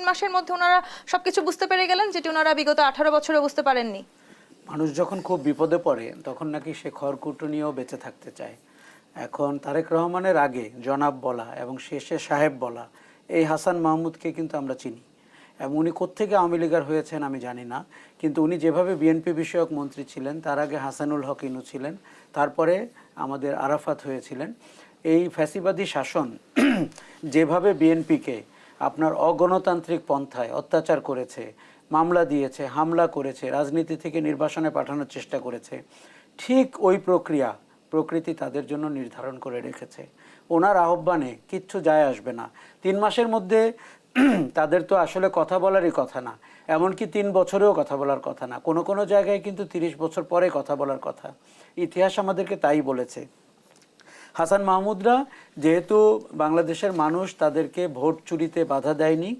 মাসের মধ্যে ওনারা সবকিছু বুঝতে পেরে গেলেন, যেটি ওনারা বিগত 18 বছরে বুঝতে পারেননি? মানুষ যখন খুব বিপদে পড়ে তখন নাকি সে খড়কুটো নিয়েও বেঁচে থাকতে চায়। এখন তারেক রহমানের আগে জনাব বলা এবং শেষে সাহেব বলা এই হাসান মাহমুদকে কিন্তু আমরা চিনি, এবং উনি কোত্থেকে আওয়ামী লীগার হয়েছেন আমি জানি না, কিন্তু উনি যেভাবে বিএনপি বিষয়ক মন্ত্রী ছিলেন, তার আগে হাসানুল হক ইনু ছিলেন, তারপরে আমাদের আরাফাত হয়েছিলেন। এই ফ্যাসিবাদী শাসন যেভাবে বিএনপিকে আপনার অগণতান্ত্রিক পন্থায় অত্যাচার করেছে, মামলা দিয়েছে, হামলা করেছে, রাজনীতি থেকে নির্বাসনে পাঠানোর চেষ্টা করেছে, ঠিক ওই প্রকৃতি তাদের জন্য নির্ধারণ করে রেখেছে। ওনার আহ্বানে কিচ্ছু যায় আসবে না। 3 মাসের মধ্যে তাদের তো আসলে কথা বলারই কথা না, এমনকি 3 বছরেও কথা বলার কথা না, কোনো কোনো জায়গায় কিন্তু 30 বছর পরে কথা বলার কথা। ইতিহাস আমাদেরকে তাই বলেছে। হাসান মাহমুদরা যেহেতু বাংলাদেশের মানুষ তাদেরকে ভোট চুরিতে বাধা দেয়নি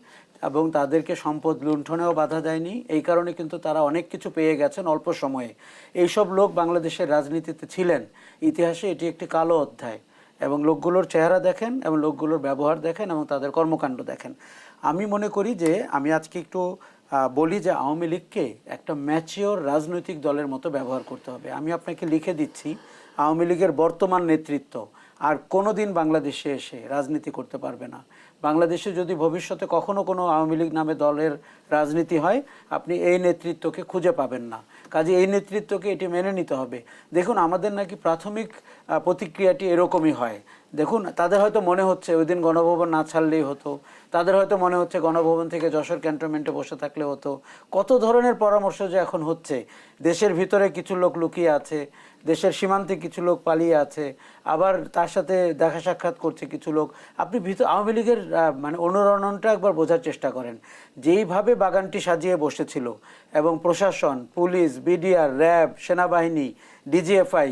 এবং তাদেরকে সম্পদ লুণ্ঠনেও বাধা দেয়নি, এই কারণে কিন্তু তারা অনেক কিছু পেয়ে গেছেন অল্প সময়ে। এইসব লোক বাংলাদেশের রাজনীতিতে ছিলেন, ইতিহাসে এটি একটি কালো অধ্যায়। এবং লোকগুলোর চেহারা দেখেন এবং লোকগুলোর ব্যবহার দেখেন এবং তাদের কর্মকাণ্ড দেখেন। আমি মনে করি যে আমি আজকে একটু বলি যে আওয়ামী লীগকে একটা ম্যাচিওর রাজনৈতিক দলের মতো ব্যবহার করতে হবে। আমি আপনাকে লিখে দিচ্ছি, আওয়ামী লীগের বর্তমান নেতৃত্ব আর কোনো দিন বাংলাদেশে এসে রাজনীতি করতে পারবে না। বাংলাদেশে যদি ভবিষ্যতে কখনো কোনো আওয়ামী লীগ নামে দলের রাজনীতি হয়, আপনি এই নেতৃত্বকে খুঁজে পাবেন না। কাজে এই নেতৃত্বকে এটি মেনে নিতে হবে। দেখুন, আমাদের নাকি প্রাথমিক প্রতিক্রিয়াটি এরকমই হয়। দেখুন, তাদের হয়তো মনে হচ্ছে ওই দিন গণভবন না ছাড়লেই হতো, তাদের হয়তো মনে হচ্ছে গণভবন থেকে যশোর ক্যান্টনমেন্টে বসে থাকলে হতো। কত ধরনের পরামর্শ যে এখন হচ্ছে, দেশের ভিতরে কিছু লোক লুকিয়ে আছে, দেশের সীমান্তে কিছু লোক পালিয়ে আছে, আবার তার সাথে দেখা সাক্ষাৎ করছে কিছু লোক। আপনি আওয়ামী লীগের মানে অনুরণনটা একবার বোঝার চেষ্টা করেন। যেইভাবে বাগানটি সাজিয়ে বসেছিল এবং প্রশাসন, পুলিশ, বিডিআর, র্যাব, সেনাবাহিনী, ডিজিএফআই,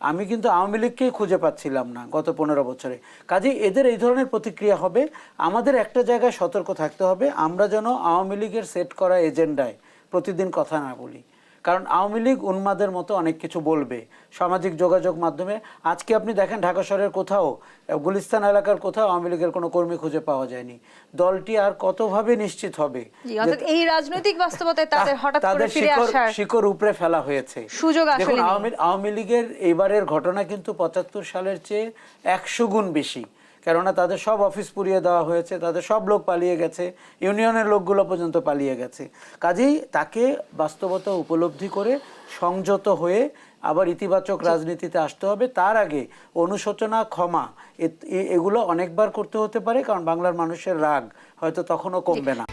আমি কিন্তু আওয়ামী লীগকেই খুঁজে পাচ্ছিলাম না গত 15 বছরে। কাজেই এদের এই ধরনের প্রতিক্রিয়া হবে। আমাদের একটা জায়গায় সতর্ক থাকতে হবে, আমরা যেন আওয়ামী লীগের সেট করা এজেন্ডায় প্রতিদিন কথা না বলি। কারণ আওয়ামী লীগ উন্মাদের মতো অনেক কিছু বলবে সামাজিক যোগাযোগ মাধ্যমে। আজকে আপনি দেখেন ঢাকা শহরের কোথাও, গুলিস্তান এলাকার কোথাও আওয়ামী লীগের কোনো কর্মী খুঁজে পাওয়া যায়নি। দলটি আর কতভাবে নিশ্চিত হবে এই রাজনৈতিক বাস্তবতায় তাদের হঠাৎ করে ফিরে আসার শিকড় উপরে ফেলা হয়েছে সুযোগ আসলে নেই। আওয়ামী লীগের এইবারের ঘটনা কিন্তু 75 সালের চেয়ে 100 গুণ বেশি। কেননা তাদের সব অফিস পুড়িয়ে দেওয়া হয়েছে, তাদের সব লোক পালিয়ে গেছে, ইউনিয়নের লোকগুলো পর্যন্ত পালিয়ে গেছে। কাজেই তাকে বাস্তবতা উপলব্ধি করে সংযত হয়ে আবার ইতিবাচক রাজনীতিতে আসতে হবে। তার আগে অনুশোচনা, ক্ষমা এগুলো অনেকবার করতে হতে পারে, কারণ বাংলার মানুষের রাগ হয়তো তখনও কমবে না।